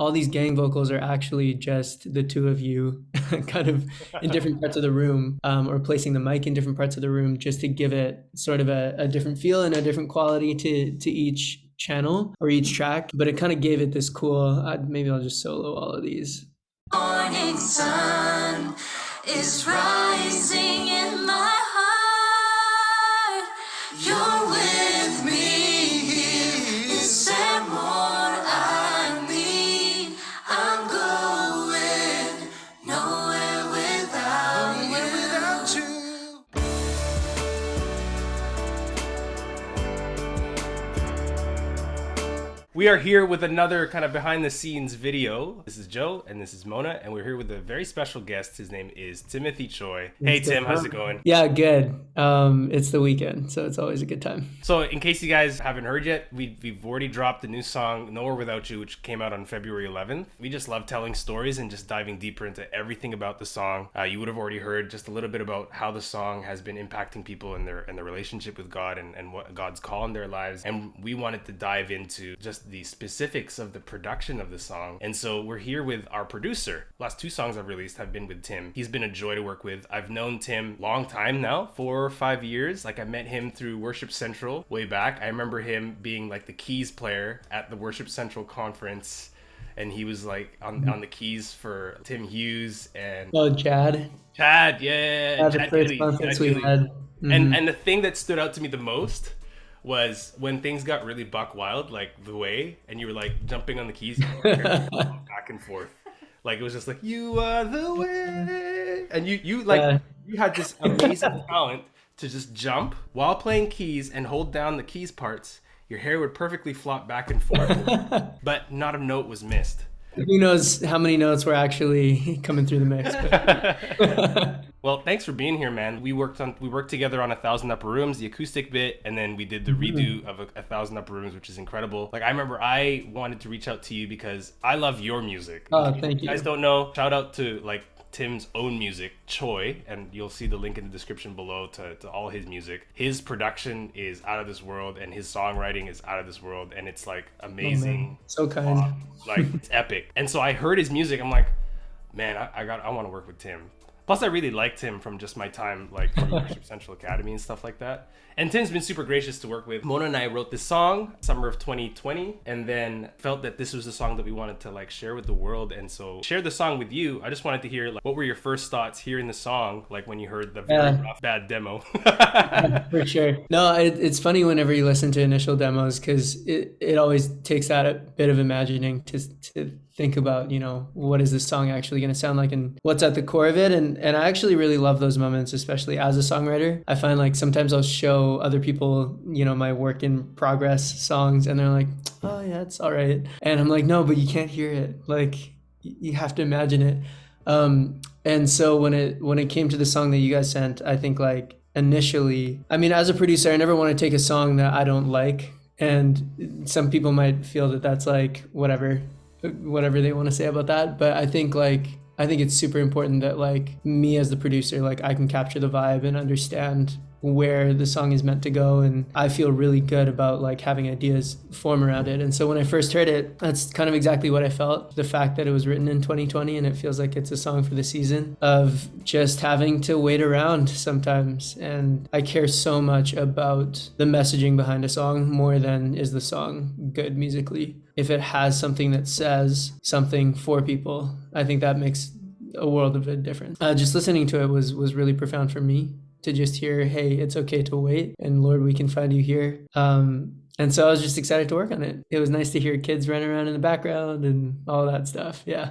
all these gang vocals are actually just the two of you kind of in different parts of the room, or placing the mic in different parts of the room just to give it sort of a different feel and a different quality to each channel or each track. But it kind of gave it this cool, maybe I'll just solo all of these. Morning sun is rising in my heart. You're with me. Is there more I need? I'm going nowhere without you. We are here with another kind of behind the scenes video. This is Joe and this is Mona, and we're here with a very special guest. His name is Timothy Choy. Hey Tim, how's it going? Yeah, good. It's the weekend, so it's always a good time. So in case you guys haven't heard yet, we've already dropped the new song Nowhere Without You, which came out on February 11th. We just love telling stories and just diving deeper into everything about the song. You would have already heard just a little bit about how the song has been impacting people in their relationship with God and what God's call in their lives. And we wanted to dive into just the specifics of the production of the song. And so we're here with our producer. Last two songs I've released have been with Tim. He's been a joy to work with. I've known Tim long time now, 4 or 5 years. Like I met him through Worship Central way back. I remember him being like the keys player at the Worship Central conference, and he was like on the keys for Tim Hughes and Chad, yeah, the first conference we had. And the thing that stood out to me the most was when things got really buck wild, like the way, and you were like jumping on the keys back and forth. Like it was just like, you are the way. And you had this amazing talent to just jump while playing keys and hold down the keys parts. Your hair would perfectly flop back and forth, but not a note was missed. Who knows how many notes were actually coming through the mix. But Well, thanks for being here, man. We worked together on 1,000 Upper Rooms, the acoustic bit, and then we did the redo of 1,000 Upper Rooms, which is incredible. Like I remember I wanted to reach out to you because I love your music. Oh, thank you. If you guys don't know, shout out to like Tim's own music, Choy, and you'll see the link in the description below to all his music. His production is out of this world and his songwriting is out of this world, and it's like amazing. Oh, so kind. Like it's epic. And so I heard his music, I'm like, man, I want to work with Tim. Plus, I really liked him from just my time like from Worship Central Academy and stuff like that. And Tim's been super gracious to work with. Mona and I wrote this song summer of 2020, and then felt that this was the song that we wanted to like share with the world. And so share the song with you. I just wanted to hear like what were your first thoughts hearing the song, like when you heard the very rough, bad demo. For sure. No, it's funny whenever you listen to initial demos because it always takes that a bit of imagining to think about, what is this song actually going to sound like and what's at the core of it. And I actually really love those moments, especially as a songwriter. I find like sometimes I'll show other people, my work in progress songs, and they're like, oh yeah, it's all right. And I'm like, no, but you can't hear it. Like you have to imagine it. And so when it came to the song that you guys sent, I think like initially, I mean, as a producer, I never want to take a song that I don't like. And some people might feel that that's like whatever they want to say about that. But I think it's super important that like me as the producer, like I can capture the vibe and understand where the song is meant to go, and I feel really good about like having ideas form around it. And so when I first heard it, that's kind of exactly what I felt. The fact that it was written in 2020 and it feels like it's a song for the season of just having to wait around sometimes. And I care so much about the messaging behind a song more than is the song good musically. If it has something that says something for people, I think that makes a world of a difference. Just listening to it was really profound for me. To just hear, hey, it's okay to wait, and Lord, we can find you here. And so I was just excited to work on it. It was nice to hear kids running around in the background and all that stuff. Yeah.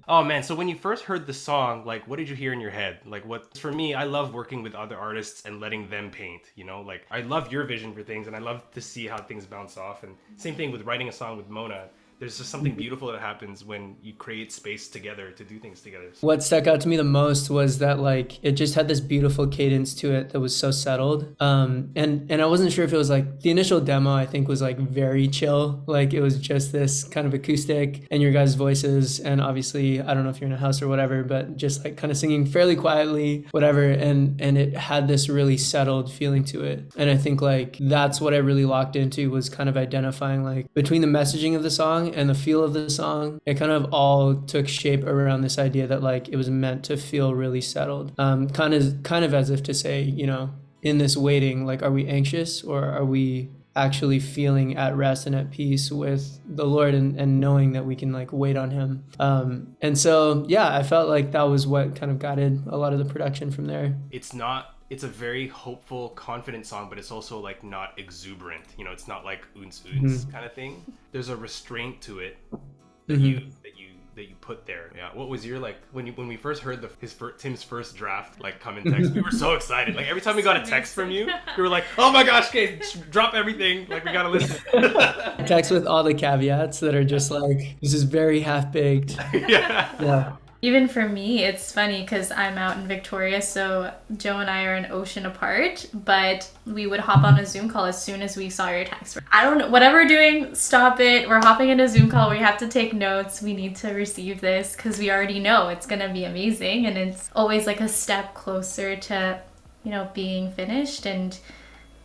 Oh man, so when you first heard the song, like what did you hear in your head? Like for me, I love working with other artists and letting them paint, like I love your vision for things and I love to see how things bounce off. And same thing with writing a song with Mona. There's just something beautiful that happens when you create space together to do things together. What stuck out to me the most was that like it just had this beautiful cadence to it that was so settled. And I wasn't sure if it was like the initial demo, I think was like very chill. Like it was just this kind of acoustic and your guys' voices. And obviously, I don't know if you're in a house or whatever, but just like kind of singing fairly quietly, whatever. And it had this really settled feeling to it. And I think like that's what I really locked into was kind of identifying like between the messaging of the song song and the feel of the song, it kind of all took shape around this idea that like it was meant to feel really settled. Kind of as if to say, you know, in this waiting, like, are we anxious or are we actually feeling at rest and at peace with the Lord, and knowing that we can like wait on him. And so, yeah, I felt like that was what kind of guided a lot of the production from there. It's a very hopeful, confident song, but it's also like not exuberant. You know, it's not like oons kind of thing. There's a restraint to it that you put there. Yeah. What was your, like, when we first heard Tim's first draft like come in text, we were so excited. Like every time we got a text from you, we were like, oh my gosh, okay, drop everything. Like we gotta listen. Text with all the caveats that are just like, this is very half-baked. Yeah. Even for me, it's funny because I'm out in Victoria, so Joe and I are an ocean apart, but we would hop on a Zoom call as soon as we saw your text. I don't know, whatever we're doing, stop it. We're hopping in a Zoom call. We have to take notes. We need to receive this because we already know it's going to be amazing. And it's always like a step closer to, you know, being finished. And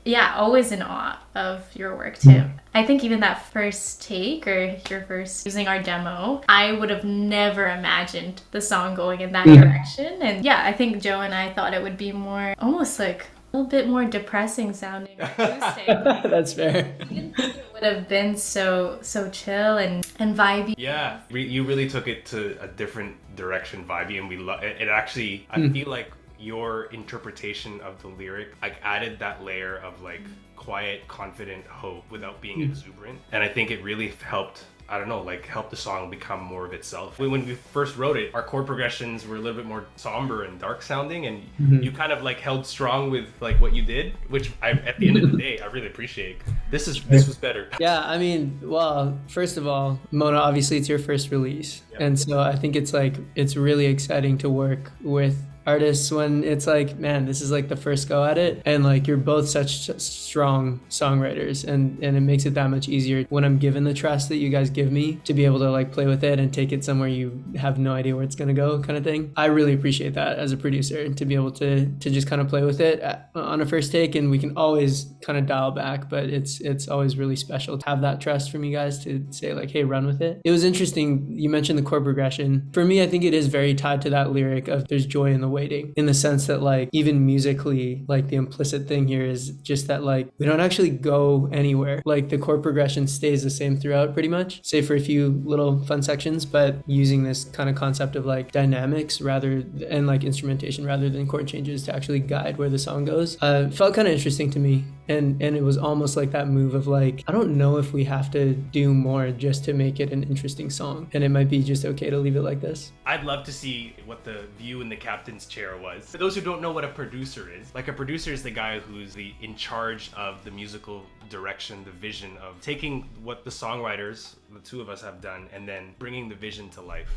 yeah, always in awe of your work too. I think even that first take, or your first using our demo, I would have never imagined the song going in that direction. And yeah, I think Joe and I thought it would be more, almost like a little bit more depressing sounding acoustic. That's fair. I didn't think it would have been so chill and vibey. Yeah, you really took it to a different direction, vibey, and it actually, I feel like your interpretation of the lyric like added that layer of like quiet, confident hope without being exuberant. And I think it really helped, I don't know, like help the song become more of itself. When we first wrote it, our chord progressions were a little bit more somber and dark sounding, and you kind of like held strong with like what you did, which at the end of the day, I really appreciate. This was better. Yeah, I mean, well, first of all, Mona, obviously it's your first release. Yeah. And so I think it's really exciting to work with artists when it's like, man, this is like the first go at it, and like you're both such strong songwriters, and it makes it that much easier when I'm given the trust that you guys give me to be able to like play with it and take it somewhere you have no idea where it's gonna go, kind of thing. I really appreciate that as a producer, to be able to just kind of play with it on a first take, and we can always kind of dial back, but it's always really special to have that trust from you guys to say like, hey, run with it. It was interesting, you mentioned the chord progression. For me, I think it is very tied to that lyric of there's joy in the waiting, in the sense that like even musically, like the implicit thing here is just that like we don't actually go anywhere. Like the chord progression stays the same throughout pretty much, save for a few little fun sections, but using this kind of concept of like dynamics and like instrumentation rather than chord changes to actually guide where the song goes felt kind of interesting to me. And it was almost like that move of like, I don't know if we have to do more just to make it an interesting song, and it might be just okay to leave it like this. I'd love to see what the view in the captain's chair was. For those who don't know what a producer is, like a producer is the guy who's in charge of the musical direction, the vision of taking what the songwriters, the two of us, have done, and then bringing the vision to life.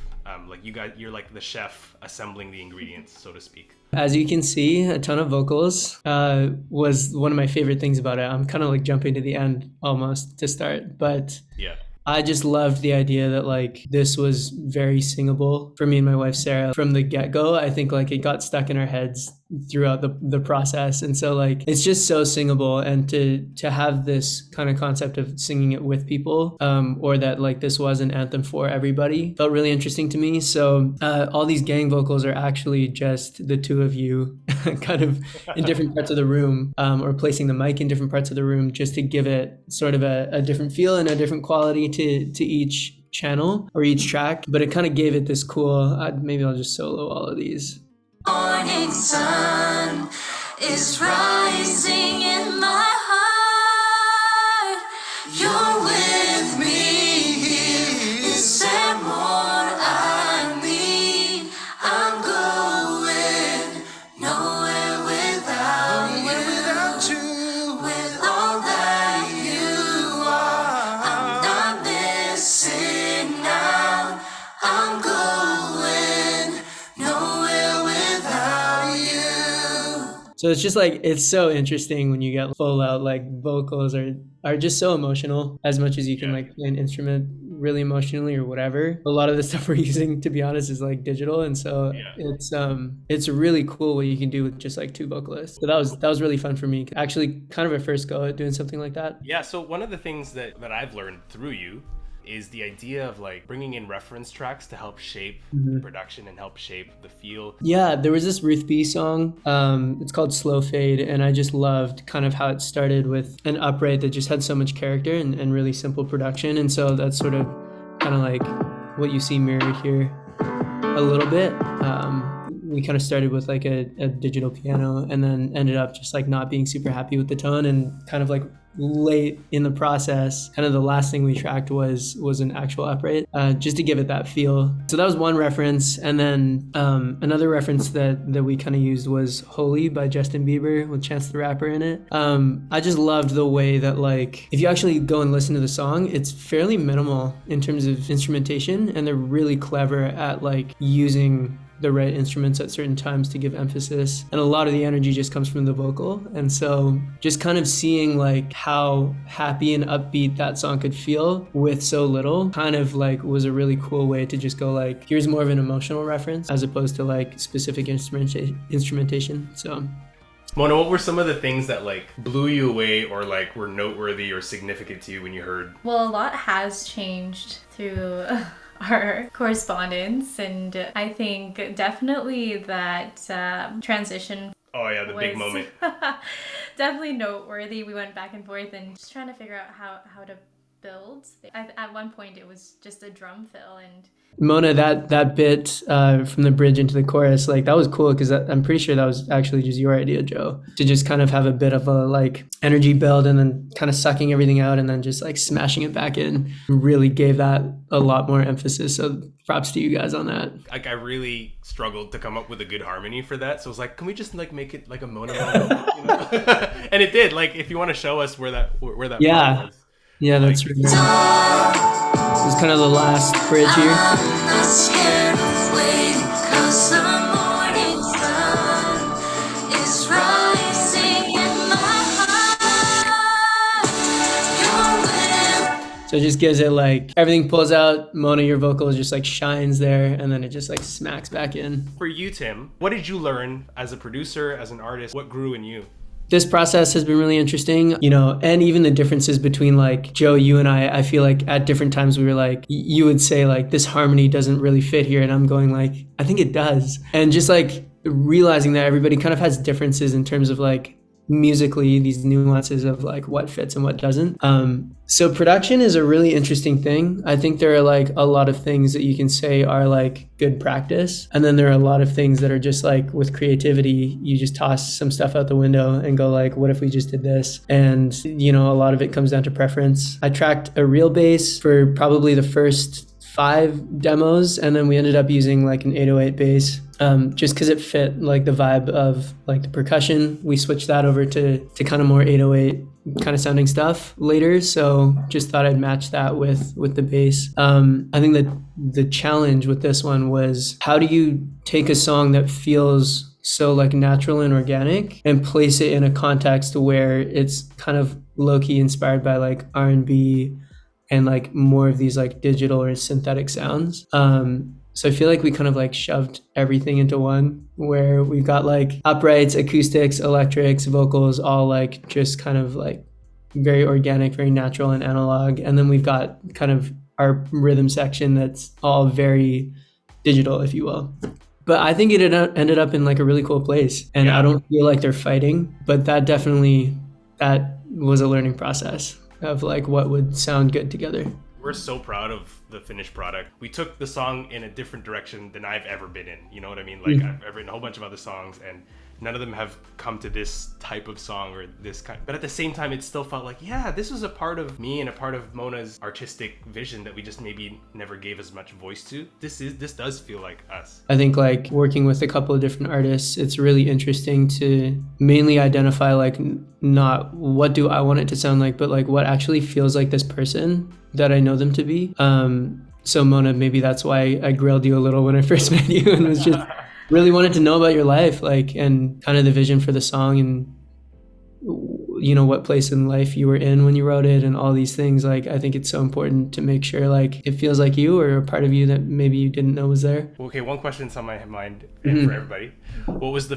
Like you're like the chef assembling the ingredients, so to speak. As you can see, a ton of vocals was one of my favorite things about it. I'm kind of like jumping to the end almost to start, but yeah. I just loved the idea that like this was very singable for me and my wife Sarah from the get-go. I think like it got stuck in our heads throughout the process, and so like it's just so singable, and to have this kind of concept of singing it with people, or that like this was an anthem for everybody, felt really interesting to me. So all these gang vocals are actually just the two of you kind of in different parts of the room, or placing the mic in different parts of the room just to give it sort of a different feel and a different quality to each channel or each track. But it kind of gave it this cool, maybe I'll just solo all of these. Morning sun is rising in my heart. You're with me. Is there more I need? I'm going nowhere without you. With all that you are, I'm not missing out. I'm going nowhere without you. So it's just like, it's so interesting when you get full out, like vocals are just so emotional, as much as you can like play an instrument really emotionally or whatever. A lot of the stuff we're using, to be honest, is like digital, and so it's really cool what you can do with just like two vocalists. So that was really fun for me, actually kind of a first go at doing something like that. Yeah, so one of the things that I've learned through you is the idea of like bringing in reference tracks to help shape the production and help shape the feel. Yeah, there was this Ruth B song. It's called Slow Fade, and I just loved kind of how it started with an upright that just had so much character and really simple production. And so that's sort of kind of like what you see mirrored here a little bit. We kind of started with like a digital piano and then ended up just like not being super happy with the tone, and kind of like late in the process, kind of the last thing we tracked was an actual upright, just to give it that feel. So that was one reference. And then another reference that we kind of used was Holy by Justin Bieber with Chance the Rapper in it. I just loved the way that, like, if you actually go and listen to the song, it's fairly minimal in terms of instrumentation, and they're really clever at like using the right instruments at certain times to give emphasis, and a lot of the energy just comes from the vocal. And so just kind of seeing like how happy and upbeat that song could feel with so little kind of like was a really cool way to just go like, here's more of an emotional reference as opposed to like specific instrumentation. So Mona, what were some of the things that like blew you away or like were noteworthy or significant to you when you heard? Well, a lot has changed through our correspondence, and I think definitely that transition. Oh yeah, the big moment. Definitely noteworthy. We went back and forth and just trying to figure out how to build. At one point it was just a drum fill, and Mona, that bit from the bridge into the chorus, like that was cool because I'm pretty sure that was actually just your idea, Joe, to just kind of have a bit of a like energy build and then kind of sucking everything out and then just like smashing it back in. Really gave that a lot more emphasis. So props to you guys on that. Like I really struggled to come up with a good harmony for that. So I was like, can we just like make it like a Mona moment? You know? And it did. Like if you want to show us where that part was. Yeah, that's really nice. This is kind of the last bridge here. I'm not scared of waiting, 'cause the morning sun is rising in my heart. You're with. So it just gives it like, everything pulls out, Mona, your vocal just like shines there, and then it just like smacks back in. For you, Tim, what did you learn as a producer, as an artist? What grew in you? This process has been really interesting, you know, and even the differences between like Joe, you and I feel like at different times we were like, you would say like, this harmony doesn't really fit here. And I'm going like, I think it does. And just like realizing that everybody kind of has differences in terms of like musically, these nuances of like what fits and what doesn't. So production is a really interesting thing. I think there are like a lot of things that you can say are like good practice. And then there are a lot of things that are just like with creativity, you just toss some stuff out the window and go like, what if we just did this? And, you know, a lot of it comes down to preference. I tracked a real bass for probably the first 5 demos, and then we ended up using like an 808 bass, just because it fit like the vibe of like the percussion. We switched that over to kind of more 808 kind of sounding stuff later, so just thought I'd match that with the bass. I think that the challenge with this one was, how do you take a song that feels so like natural and organic and place it in a context where it's kind of low-key inspired by like R&B and like more of these like digital or synthetic sounds. So I feel like we kind of like shoved everything into one, where we've got like uprights, acoustics, electrics, vocals, all like just kind of like very organic, very natural and analog. And then we've got kind of our rhythm section that's all very digital, if you will. But I think it ended up in like a really cool place. And I don't feel like they're fighting, but that was a learning process of like what would sound good together. We're so proud of the finished product. We took the song in a different direction than I've ever been in. You know what I mean? Like I've written a whole bunch of other songs and none of them have come to this type of song or this kind. But at the same time, it still felt like, yeah, this was a part of me and a part of Mona's artistic vision that we just maybe never gave as much voice to. This does feel like us. I think like working with a couple of different artists, it's really interesting to mainly identify like not what do I want it to sound like, but like what actually feels like this person that I know them to be. So Mona, maybe that's why I grilled you a little when I first met you and was just really wanted to know about your life, like, and kind of the vision for the song and, you know, what place in life you were in when you wrote it and all these things. Like, I think it's so important to make sure like it feels like you or a part of you that maybe you didn't know was there. Okay, one question's on my mind for everybody. What was your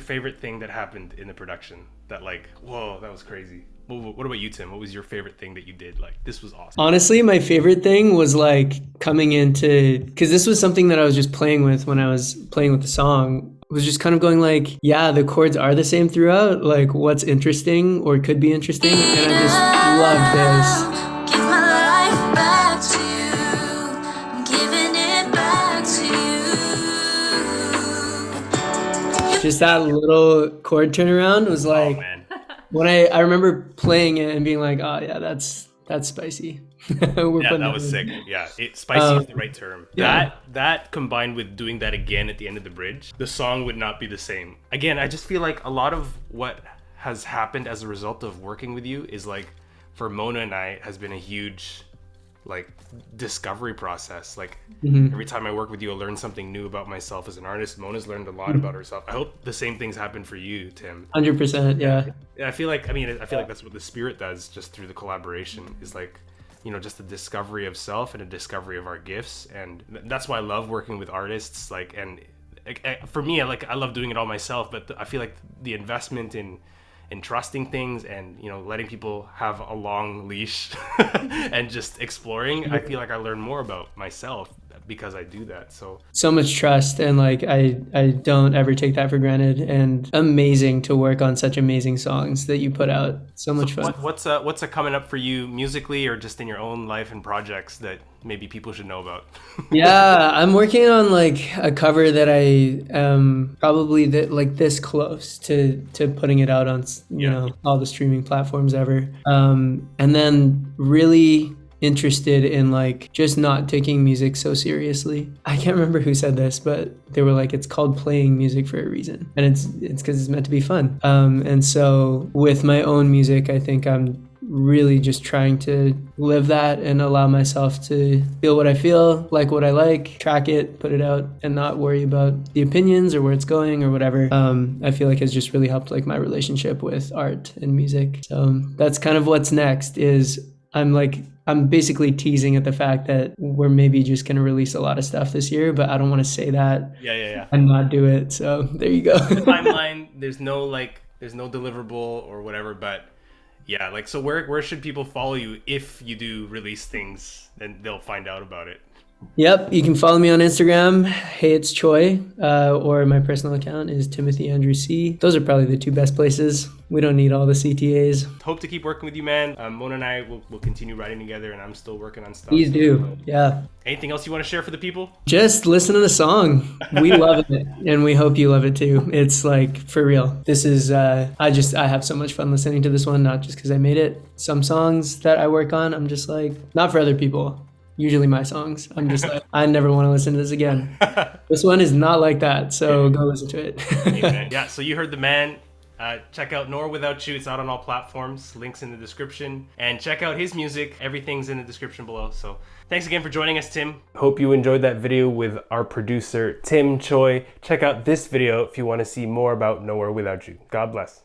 favorite thing that happened in the production that like, whoa, that was crazy? What about you, Tim? What was your favorite thing that you did? Like, this was awesome. Honestly, my favorite thing was like coming into, because this was something that I was just playing with when I was playing with the song, was just kind of going like, yeah, the chords are the same throughout. Like, what's interesting or could be interesting, and I just loved this. Give my life back to you. I'm giving it back to you. Just that little chord turnaround was Oh like, man. when I remember playing it and being like, oh yeah, that's spicy. We're Yeah, putting that was in. sick. Yeah, spicy is the right term. yeah. That combined with doing that again at the end of the bridge, the song would not be the same. Again, I just feel like a lot of what has happened as a result of working with you is like, for Mona and I, has been a huge like discovery process. Like every time I work with you, I learn something new about myself as an artist. Mona's learned a lot about herself. I hope the same things happen for you, Tim. 100%, yeah. I feel like that's what the spirit does, just through the collaboration, is like, you know, just a discovery of self and a discovery of our gifts. And that's why I love working with artists. Like, and for me, I love doing it all myself, but I feel like the investment in trusting things and, you know, letting people have a long leash and just exploring, I feel like I learn more about myself because I do that. So much trust, and like I don't ever take that for granted, and amazing to work on such amazing songs that you put out. So much fun. what's coming up for you musically, or just in your own life and projects that maybe people should know about? Yeah, I'm working on like a cover that I probably like this close to putting it out on you know, all the streaming platforms ever, and then really interested in like just not taking music so seriously. I can't remember who said this, but they were like, it's called playing music for a reason, and it's because it's meant to be fun. And so with my own music, I think I'm really just trying to live that and allow myself to feel what I feel, like what I like, track it, put it out, and not worry about the opinions or where it's going or whatever. I feel like has just really helped like my relationship with art and music. So that's kind of what's next. Is I'm basically teasing at the fact that we're maybe just going to release a lot of stuff this year, but I don't want to say that and not do it. So there you go. Timeline, there's no deliverable or whatever, but yeah, like, so where should people follow you if you do release things? Then they'll find out about it. Yep, you can follow me on Instagram, hey it's Choy, or my personal account is Timothy Andrew C. Those are probably the two best places. We don't need all the CTAs. Hope to keep working with you, man. Mona and I will continue writing together, and I'm still working on stuff. Please do, yeah. Anything else you want to share for the people? Just listen to the song. We love it, and we hope you love it too. It's like, for real. This is, I have so much fun listening to this one, not just because I made it. Some songs that I work on, I'm just like, not for other people. Usually my songs, I'm just like, I never want to listen to this again. This one is not like that, so go listen to it. Amen. Yeah, so you heard the man. Check out Nor Without You. It's out on all platforms. Links in the description. And check out his music. Everything's in the description below. So thanks again for joining us, Tim. Hope you enjoyed that video with our producer, Tim Choy. Check out this video if you want to see more about Nowhere Without You. God bless.